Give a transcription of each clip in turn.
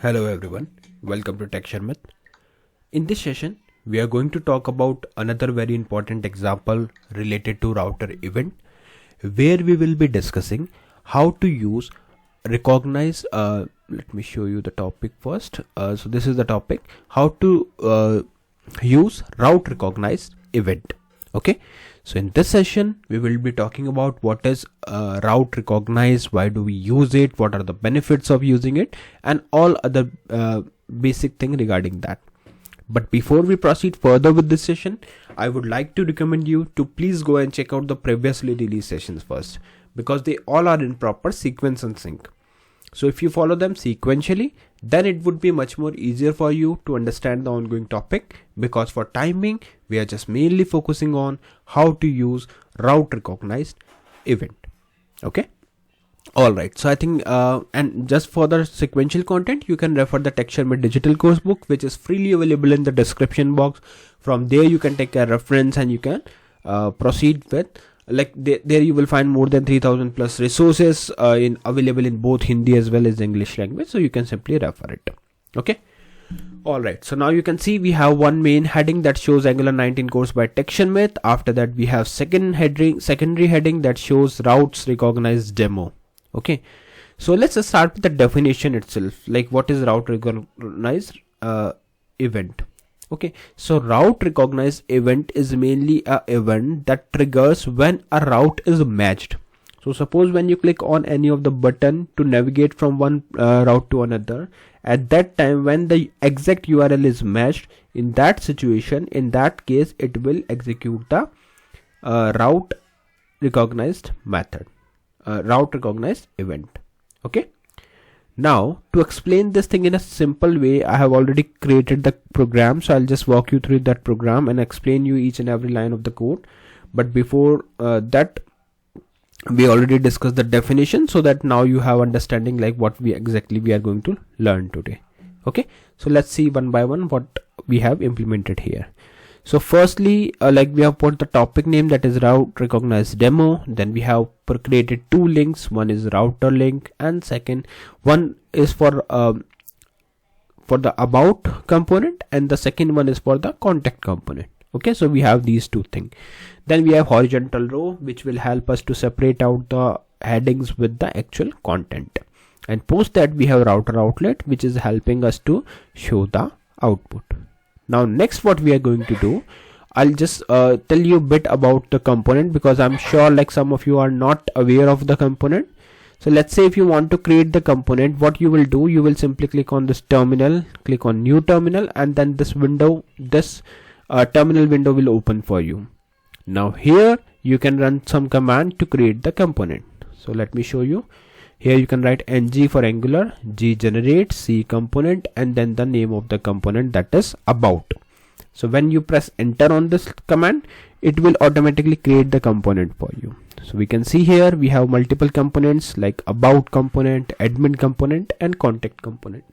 Hello everyone, welcome to Tech Sharmit. In this session, we are going to talk about another very important example related to router event, where we will be discussing how to use recognize. Let me show you the topic first. So this is the topic: how to use route recognized event. Okay. So in this session, we will be talking about what is route recognized, why do we use it, what are the benefits of using it, and all other basic thing regarding that. But before we proceed further with this session, I would like to recommend you to please go and check out the previously released sessions first, because they all are in proper sequence and sync. So if you follow them sequentially, then it would be much more easier for you to understand the ongoing topic, because for timing, we are just mainly focusing on how to use route recognized event. Okay. Alright, so I think and just for the sequential content, you can refer the Tech Sharmit digital course book, which is freely available in the description box. From there you can take a reference and you can proceed with, like there you will find more than 3000 plus resources available in both Hindi as well as English language, so you can simply refer it. Okay. Alright, so now you can see we have one main heading that shows Angular 19 course by Tech Sharmit. After that we have secondary heading that shows routes recognized demo. Okay, so let's just start with the definition itself, like what is route recognized event. Okay, so route recognized event is mainly a event that triggers when a route is matched. So suppose when you click on any of the button to navigate from one route to another, at that time when the exact URL is matched, in that situation, in that case, it will execute the route recognized method. Route recognized event. Okay, now to explain this thing in a simple way, I have already created the program, so I'll just walk you through that program and explain you each and every line of the code. But before that, we already discussed the definition, so that now you have understanding like what we are going to learn today. Okay, so let's see one by one what we have implemented here. So firstly, like we have put the topic name, that is route recognized demo. Then we have created two links. One is router link, and second one is for the about component, and the second one is for the contact component. Okay, so we have these two things. Then we have horizontal row, which will help us to separate out the headings with the actual content. And post that we have router outlet, which is helping us to show the output. Now next what we are going to do, I'll just tell you a bit about the component, because I'm sure like some of you are not aware of the component. So let's say if you want to create the component, what you will do, you will simply click on this terminal, click on new terminal, and then this terminal window will open for you. Now here you can run some command to create the component. So let me show you. Here you can write ng for Angular, g generate, c component, and then the name of the component, that is about. So when you press enter on this command, it will automatically create the component for you. So we can see here we have multiple components like about component, admin component, and contact component.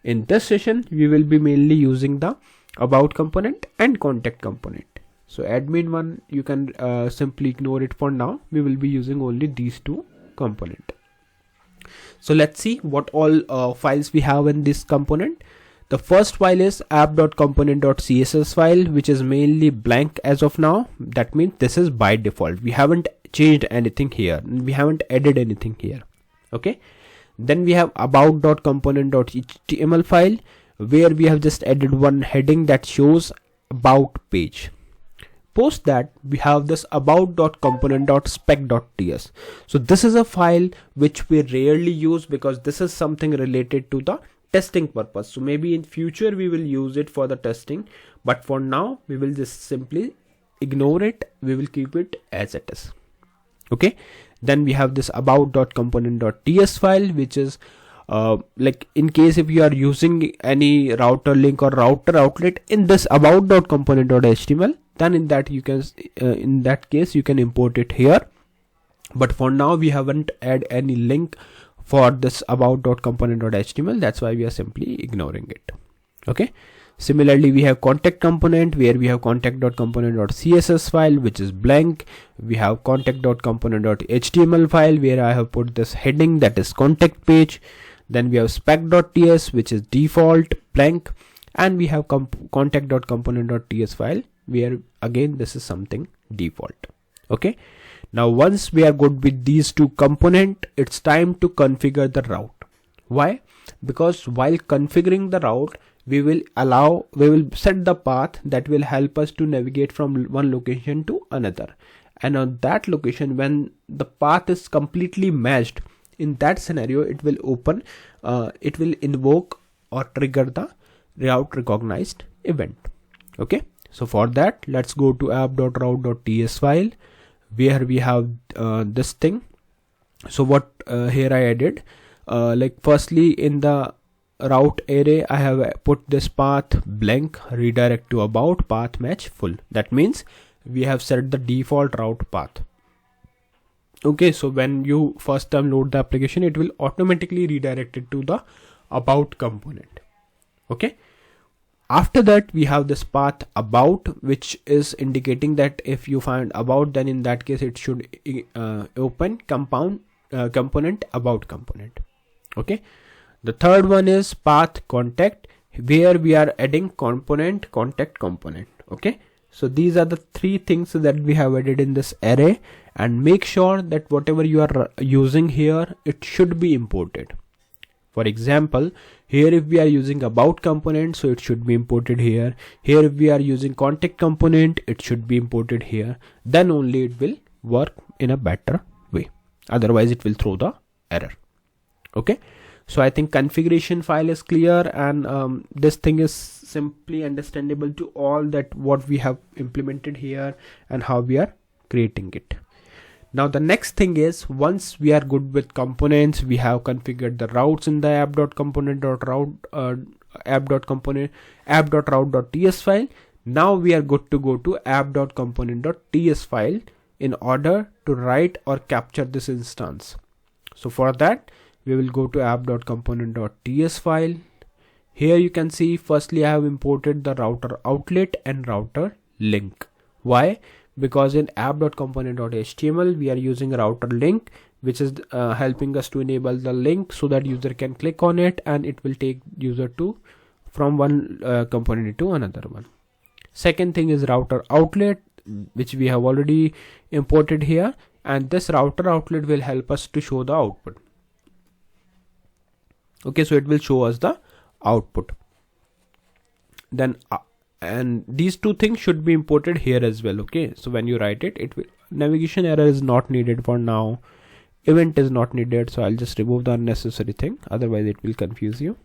In this session, we will be mainly using the about component and contact component. So admin one, you can simply ignore it for now. We will be using only these two components. So let's see what all files we have in this component. The first file is app.component.css file, which is mainly blank as of now. That means this is by default. We haven't changed anything here. We haven't added anything here. Okay. Then we have about.component.html file, where we have just added one heading that shows about page. Post that we have this about.component.spec.ts. So this is a file which we rarely use, because this is something related to the testing purpose. So maybe in future we will use it for the testing, but for now we will just simply ignore it. We will keep it as it is. Okay. Then we have this about.component.ts file, which is like in case if you are using any router link or router outlet in this about.component.html, then in that case you can import it here. But for now we haven't add any link for this about.component.html. That's why we are simply ignoring it. Okay. Similarly, we have contact component, where we have contact.component.css file, which is blank. We have contact.component.html file, where I have put this heading, that is contact page. Then we have spec.ts, which is default blank, and we have contact.component.ts file, where again this is something default. Okay, now once we are good with these two components, it's time to configure the route. Why? Because while configuring the route, we will set the path that will help us to navigate from one location to another, and on that location, when the path is completely matched, in that scenario it will invoke or trigger the route recognized event. Okay, so for that, let's go to app.route.ts file, where we have this thing. So what here I added, like firstly in the route array, I have put this path blank, redirect to about, path match full. That means we have set the default route path. Okay, so when you first time load the application, it will automatically redirect it to the about component. Okay, after that we have this path about, which is indicating that if you find about, then in that case it should open component about component. Okay, the third one is path contact, where we are adding component contact component. Okay, so these are the three things that we have added in this array, and make sure that whatever you are using here, it should be imported. For example, here if we are using about component, so it should be imported here. Here if we are using contact component, it should be imported here. Then only it will work in a better way. Otherwise it will throw the error. Okay, so I think configuration file is clear, and this thing is simply understandable to all, that what we have implemented here and how we are creating it. Now the next thing is, once we are good with components, we have configured the routes in the app.route.ts file. Now we are good to go to app.component.ts file in order to write or capture this instance. So for that, we will go to app.component.ts file. Here you can see, firstly I have imported the router outlet and router link. Why? Because in app.component.html we are using router link, which is helping us to enable the link so that user can click on it and it will take user to from one component to another one. Second thing is router outlet, which we have already imported here, and this router outlet will help us to show the output. Okay, so it will show us the output. Then and these two things should be imported here as well. Okay, so when you write it, it will, navigation error is not needed for now, event is not needed, so I'll just remove the unnecessary thing, otherwise it will confuse you.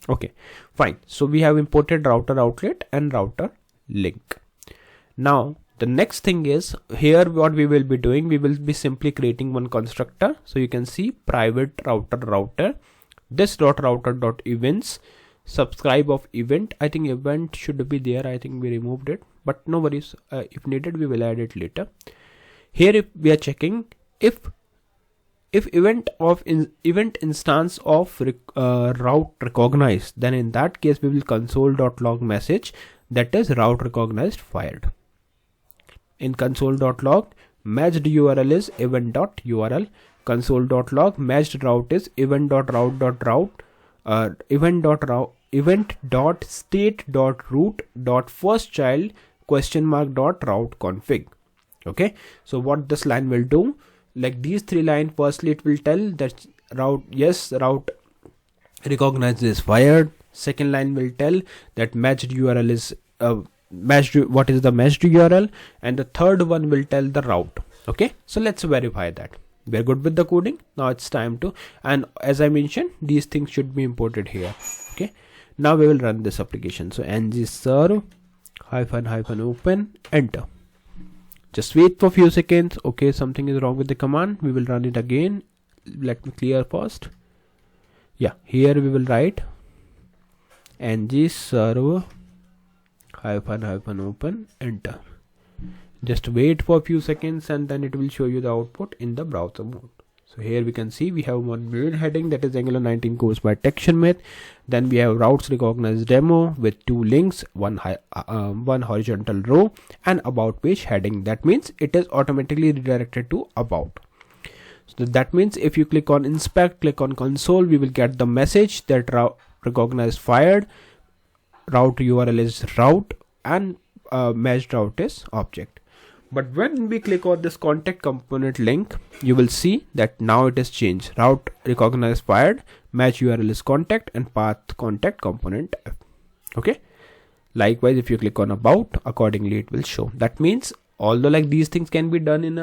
Okay, fine. So we have imported router outlet and router link. Now the next thing is, here what we will be doing, we will be simply creating one constructor. So you can see private router, this router.events, subscribe of event. I think event should be there, I think we removed it, but no worries, if needed we will add it later. Here if we are checking if event instance of route recognized, then in that case we will console.log message that is route recognized fired. In console.log, matched URL is event.url, console.log matched route is event.route.route, event.state.root.firstchild (route config). Okay, so what this line will do, like these three lines, firstly it will tell that route, yes, route recognized is fired. Second line will tell that matched URL is what is the matched URL, and the third one will tell the route. Okay, so let's verify that we're good with the coding. Now it's time to, and as I mentioned, these things should be imported here. Okay, now we will run this application. So ng serve -open, enter. Just wait for a few seconds. Okay, something is wrong with the command. We will run it again. Let me clear first. Yeah, here we will write ng serve -open, enter. Just wait for a few seconds and then it will show you the output in the browser mode. So here we can see we have one main heading, that is Angular 19 course by Sharmit. Then we have routes recognized demo with two links, one horizontal row and about page heading. That means it is automatically redirected to about. So that means if you click on inspect, click on console, we will get the message that recognized fired, route URL is route, and matched route is object. But when we click on this contact component link, you will see that now it is changed. Route recognized fired, match URL is contact, and path contact component F. Okay. Likewise, if you click on about, accordingly it will show. That means although like these things can be done in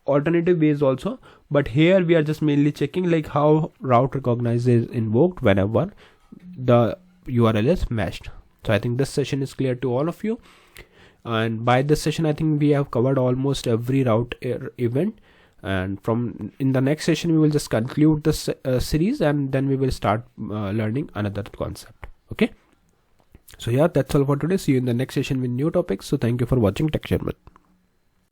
alternative ways also, but here we are just mainly checking like how route recognize is invoked whenever the URL is matched. So I think this session is clear to all of you. And by this session, I think we have covered almost every route event. And from in the next session, we will just conclude this series, and then we will start learning another concept. Okay. So yeah, that's all for today. See you in the next session with new topics. So thank you for watching Tech Sharmit.